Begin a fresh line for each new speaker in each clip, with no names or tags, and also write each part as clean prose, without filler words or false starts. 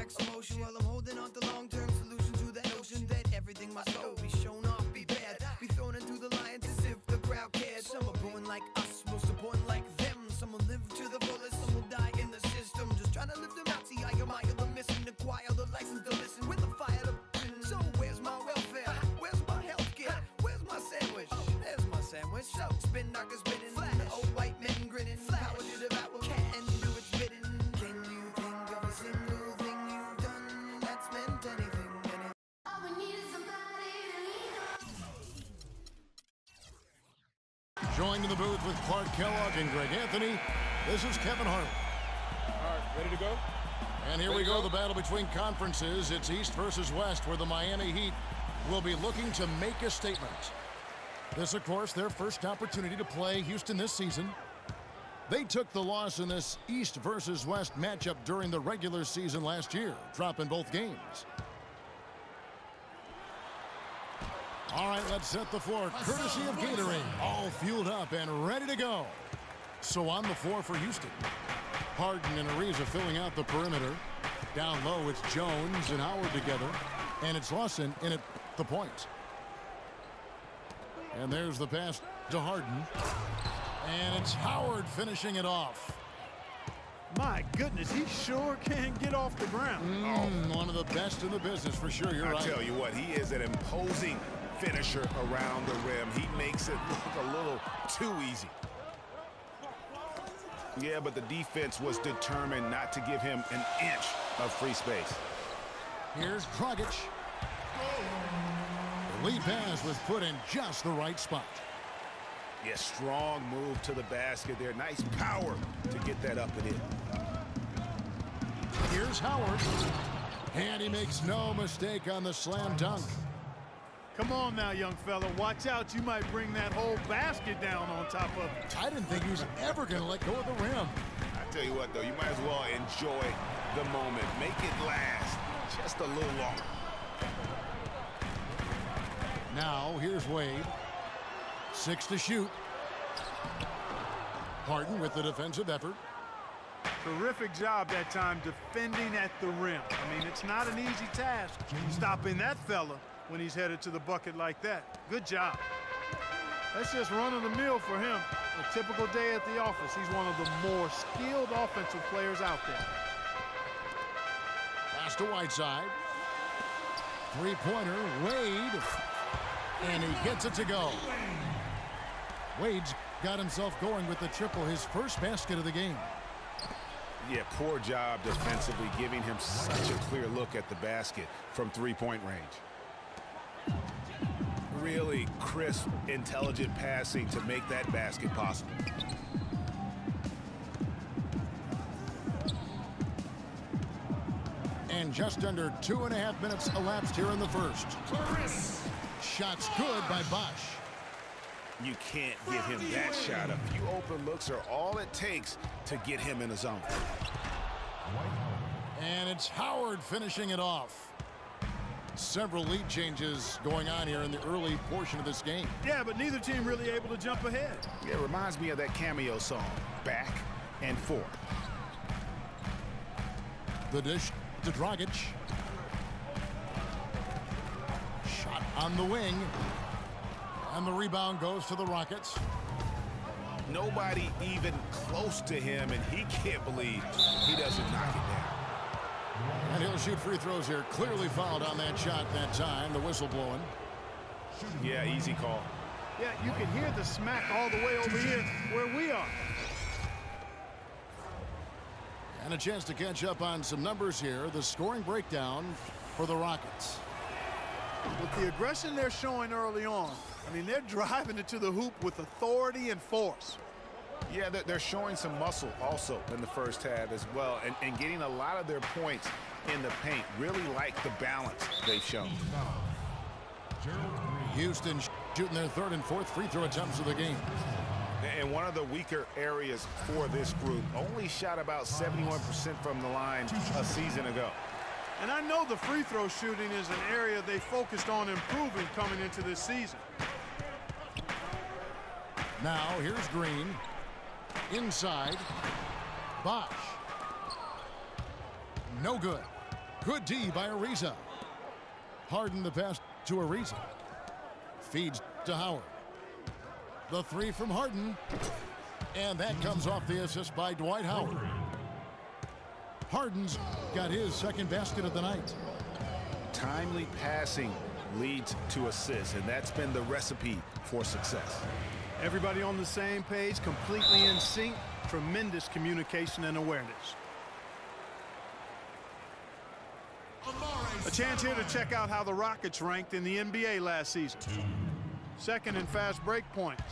complex emotion while I'm holding on to long-term solution to the notion that everything must go be shown off, be bad, be thrown into the lions as if the crowd cared. Some are born like us, most are born like them. Some will live to the fullest, some will die in the system. Just trying to live them out, see I admire the missing, acquire the license to listen with the fire to. So where's my welfare? Where's my healthcare? Where's my sandwich? There's my sandwich. So spin knockers spinning, old white men grinning. Power to devour, can't do its bidding. Can you think of a single thing you've done that's meant anything? All we need is somebody to lean on.
Joined in the booth with Clark Kellogg and Greg Anthony, this is Kevin Hart.
All right, ready to go?
And here we go, the battle between conferences. It's East versus West, where the Miami Heat will be looking to make a statement. This, of course, their first opportunity to play Houston this season. They took the loss in this East versus West matchup during the regular season last year, dropping both games. All right, let's set the floor, courtesy of Gatorade. All fueled up and ready to go. So on the floor for Houston, Harden and Ariza filling out the perimeter. Down low, it's Jones and Howard together. And it's Lawson in at the point. And there's the pass to Harden. And it's Howard finishing it off.
My goodness, he sure can get off the ground.
One of the best in the business for sure, you're right.
I tell you what, he is an imposing finisher around the rim. He makes it look a little too easy. Yeah, but the defense was determined not to give him an inch of free space.
Here's Dragic. The lead pass was put in just the right spot.
Yeah, strong move to the basket there. Nice power to get that up and in.
Here's Howard. And he makes no mistake on the slam dunk.
Come on now, young fella. Watch out. You might bring that whole basket down on top of it.
I didn't think he was ever going to let go of the rim.
I tell you what, though, you might as well enjoy the moment. Make it last just a little longer.
Now, here's Wade. 6 to shoot. Harden with the defensive effort.
Terrific job that time defending at the rim. I mean, it's not an easy task stopping that fella when he's headed to the bucket like that. Good job. That's just run-of-the-mill for him. A typical day at the office. He's one of the more skilled offensive players out there.
Pass to Whiteside. Three-pointer, Wade. And he gets it to go. Wade's got himself going with the triple, his first basket of the game.
Yeah, poor job defensively, giving him such a clear look at the basket from three-point range. Really crisp, intelligent passing to make that basket possible.
And just under 2.5 minutes elapsed here in the first. Shots good by Bosch.
You can't give him that shot. A few open looks are all it takes to get him in a zone.
And it's Howard finishing it off. Several lead changes going on here in the early portion of this game.
Yeah, but neither team really able to jump ahead.
Yeah, it reminds me of that cameo song, Back and Forth.
The dish to Dragic. Shot on the wing. And the rebound goes to the Rockets.
Nobody even close to him, and he can't believe he doesn't knock it down.
And he'll shoot free throws here. Clearly fouled on that shot that time. The whistle blowing.
Yeah, easy call.
Yeah, you can hear the smack all the way over here where we are.
And a chance to catch up on some numbers here. The scoring breakdown for the Rockets.
With the aggression they're showing early on, I mean, they're driving it to the hoop with authority and force.
Yeah, they're showing some muscle also in the first half as well, and getting a lot of their points in the paint. Really like the balance they've shown.
Houston shooting their third and fourth free throw attempts of the game.
And one of the weaker areas for this group, only shot about 71% from the line a season ago.
And I know the free throw shooting is an area they focused on improving coming into this season.
Now here's Green. Inside. Bosch. No good. Good D by Ariza. Harden the pass to Ariza. Feeds to Howard. The three from Harden. And that comes off the assist by Dwight Howard. Harden's got his second basket of the night.
Timely passing leads to assists, and that's been the recipe for success.
Everybody on the same page, completely in sync. Tremendous communication and awareness. A chance here to check out how the Rockets ranked in the NBA last season. Second in fast break points.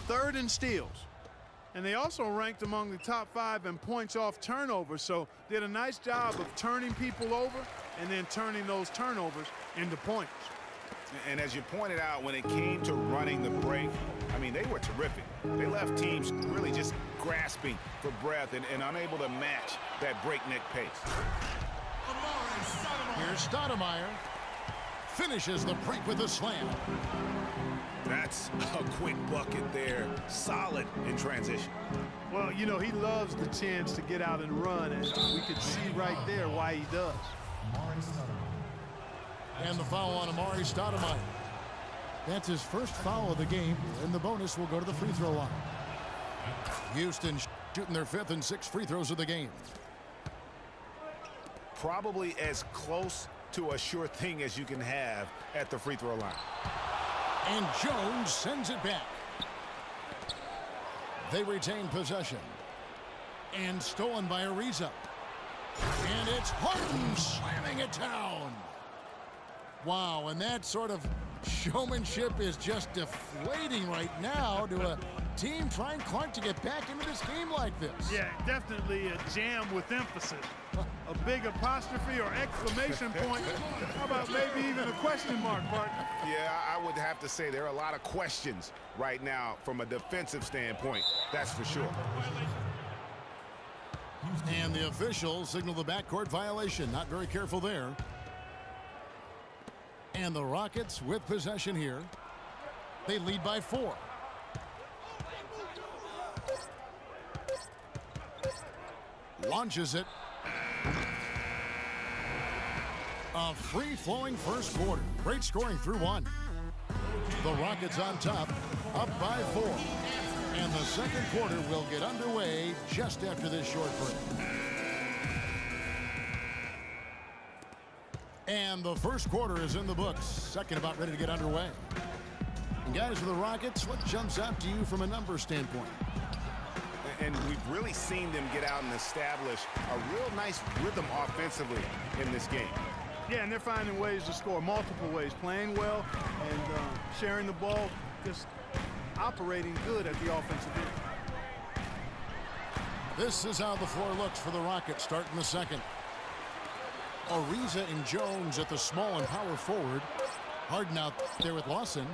Third in steals. And they also ranked among the top 5 in points off turnovers, so did a nice job of turning people over and then turning those turnovers into points.
And as you pointed out, when it came to running the break, I mean, they were terrific. They left teams really just grasping for breath and unable to match that breakneck pace.
Here's Stoudemire. Finishes the break with a slam.
That's a quick bucket there. Solid in transition.
Well, you know, he loves the chance to get out and run, and we could see right there why he does.
And the foul on Amari Stoudemire. That's his first foul of the game, and the bonus will go to the free throw line. Houston shooting their 5th and 6th free throws of the game.
Probably as close to a sure thing as you can have at the free throw line.
And Jones sends it back. They retain possession. And stolen by Ariza. And it's Harden slamming it down. Wow, and that sort of showmanship is just deflating right now to a team trying Clark to get back into this game like this.
Yeah, definitely a jam with emphasis. A big apostrophe or exclamation point. How about maybe even a question mark, partner?
Yeah, I would have to say there are a lot of questions right now from a defensive standpoint. That's for sure.
And the officials signal the backcourt violation. Not very careful there. And the Rockets with possession here. They lead by 4. Launches it. A free-flowing first quarter. Great scoring through 1. The Rockets on top, up by 4. And the second quarter will get underway just after this short break. And the first quarter is in the books. Second about ready to get underway. And guys, for the Rockets, what jumps out to you from a numbers standpoint?
And we've really seen them get out and establish a real nice rhythm offensively in this game.
Yeah, and they're finding ways to score multiple ways, playing well and sharing the ball, just operating good at the offensive end.
This is how the floor looks for the Rockets starting the second. Ariza and Jones at the small and power forward. Harden out there with Lawson.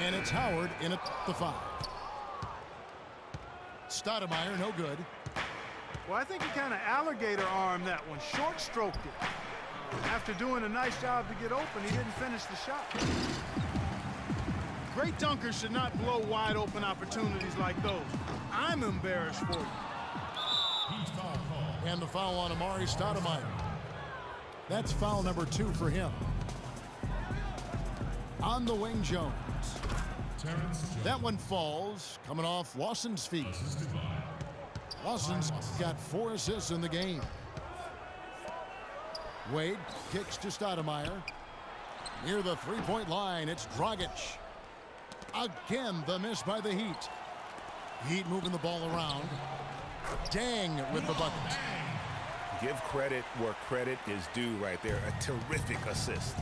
And it's Howard in at the 5. Stoudemire, no good.
Well, I think he kind of alligator armed that one, short stroked it. After doing a nice job to get open, he didn't finish the shot. Great dunkers should not blow wide open opportunities like those. I'm embarrassed for you.
And the foul on Amari Stoudemire. That's foul number 2 for him. On the wing, Jones. That one falls, coming off Lawson's feet. Lawson's got 4 assists in the game. Wade kicks to Stoudemire. Near the three-point line, it's Dragic. Again, the miss by the Heat. Heat moving the ball around. Dang with the bucket.
Give credit where credit is due right there. A terrific assist.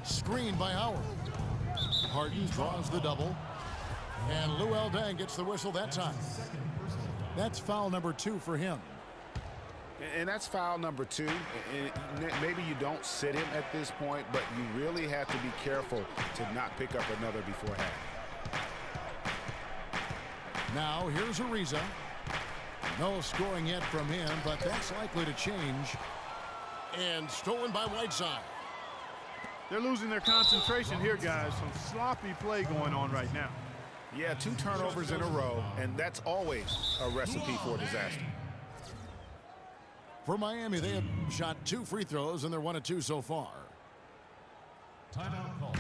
Screen by Howard. Harden draws the double. And Luol Deng gets the whistle that time. That's foul number 2 for him.
And that's foul number 2. And maybe you don't sit him at this point, but you really have to be careful to not pick up another before half.
Now here's Ariza. No scoring yet from him, but that's likely to change. And stolen by Whiteside.
They're losing their concentration here, guys. Some sloppy play going on right now.
Yeah, 2 turnovers in a row, and that's always a recipe for disaster.
For Miami, they have shot 2 free throws, and they're 1 of 2 so far.
Timeout call.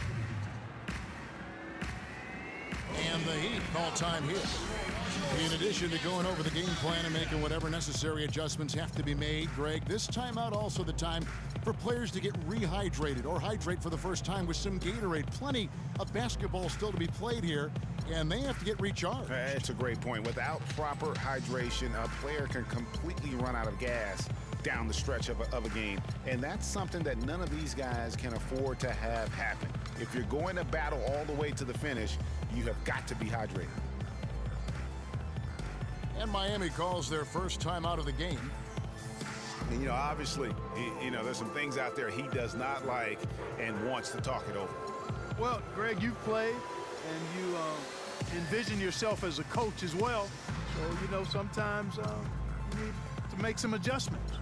And the Heat call time here. In addition to going over the game plan and making whatever necessary adjustments have to be made, Greg, this timeout also the time for players to get rehydrated or hydrate for the first time with some Gatorade. Plenty of basketball still to be played here, and they have to get recharged.
It's a great point. Without proper hydration, a player can completely run out of gas down the stretch of a game. And that's something that none of these guys can afford to have happen. If you're going to battle all the way to the finish, you have got to be hydrated.
And Miami calls their first time out of the game.
And, obviously, there's some things out there he does not like and wants to talk it over.
Well, Greg, you've played, and you envision yourself as a coach as well. So, sometimes you need to make some adjustments.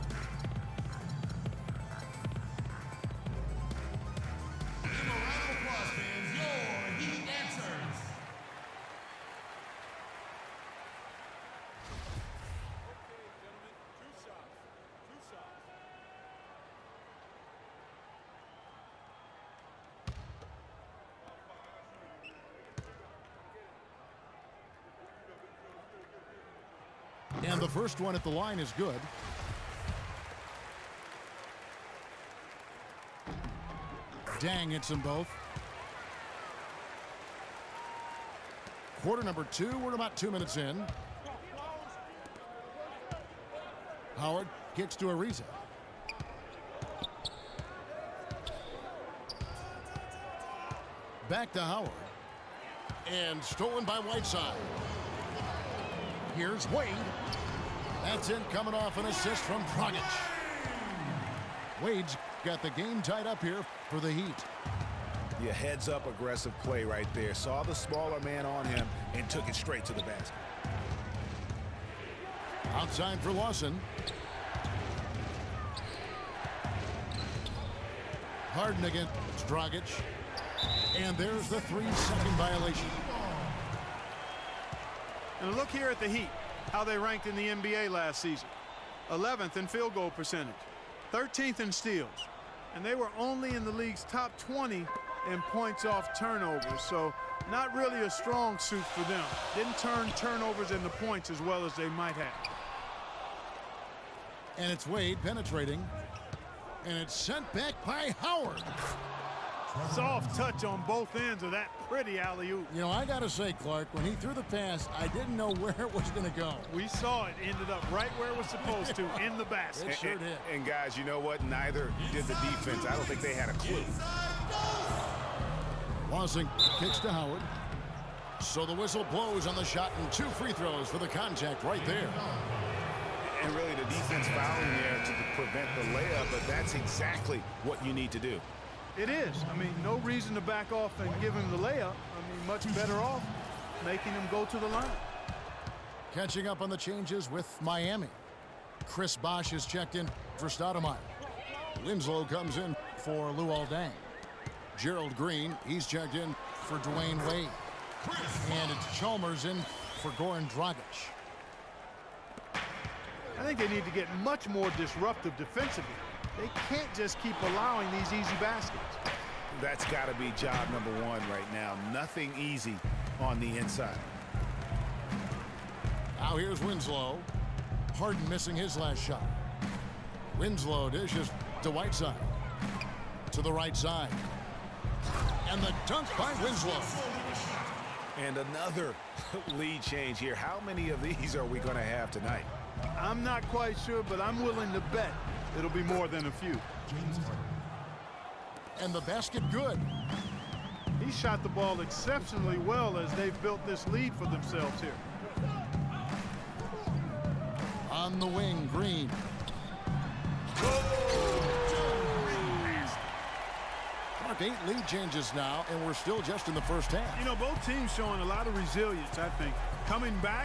And the first one at the line is good. Dang hits them both. Quarter number 2, we're about 2 minutes in. Howard kicks to Ariza. Back to Howard. And stolen by Whiteside. Here's Wade. That's in, coming off an assist from Dragic. Wade's got the game tied up here for the Heat.
Yeah, heads up aggressive play right there. Saw the smaller man on him and took it straight to the basket.
Outside for Lawson. Harden against Dragic. And there's the 3-second violation.
And look here at the Heat, how they ranked in the NBA last season. 11th in field goal percentage, 13th in steals, and they were only in the league's top 20 in points off turnovers, so not really a strong suit for them. Didn't turn turnovers into points as well as they might have.
And it's Wade penetrating, and it's sent back by Howard.
Soft touch on both ends of that pretty alley-oop.
I gotta say, Clark, when he threw the pass, I didn't know where it was gonna go.
We saw it ended up right where it was supposed to, in the basket.
It sure did.
And guys, you know what? Neither did the defense. I don't think they had a clue.
Lawson kicks to Howard. So the whistle blows on the shot, and 2 free throws for the contact right there.
And really the defense fouling there to prevent the layup, but that's exactly what you need to do.
It is. No reason to back off and give him the layup. Much better off making him go to the line.
Catching up on the changes with Miami. Chris Bosh is checked in for Stoudemire. Winslow comes in for Luol Deng. Gerald Green, he's checked in for Dwayne Wade. And it's Chalmers in for Goran Dragic.
I think they need to get much more disruptive defensively. They can't just keep allowing these easy baskets.
That's got to be job number 1 right now. Nothing easy on the inside.
Now here's Winslow. Harden missing his last shot. Winslow dishes to Whiteside. To the right side. And the dunk by Winslow.
And another lead change here. How many of these are we going to have tonight?
I'm not quite sure, but I'm willing to bet it'll be more than a few.
And the basket good.
He shot the ball exceptionally well as they've built this lead for themselves here.
On the wing, Green. Mark, 8 lead changes now, and we're still just in the first half.
Both teams showing a lot of resilience, I think. Coming back.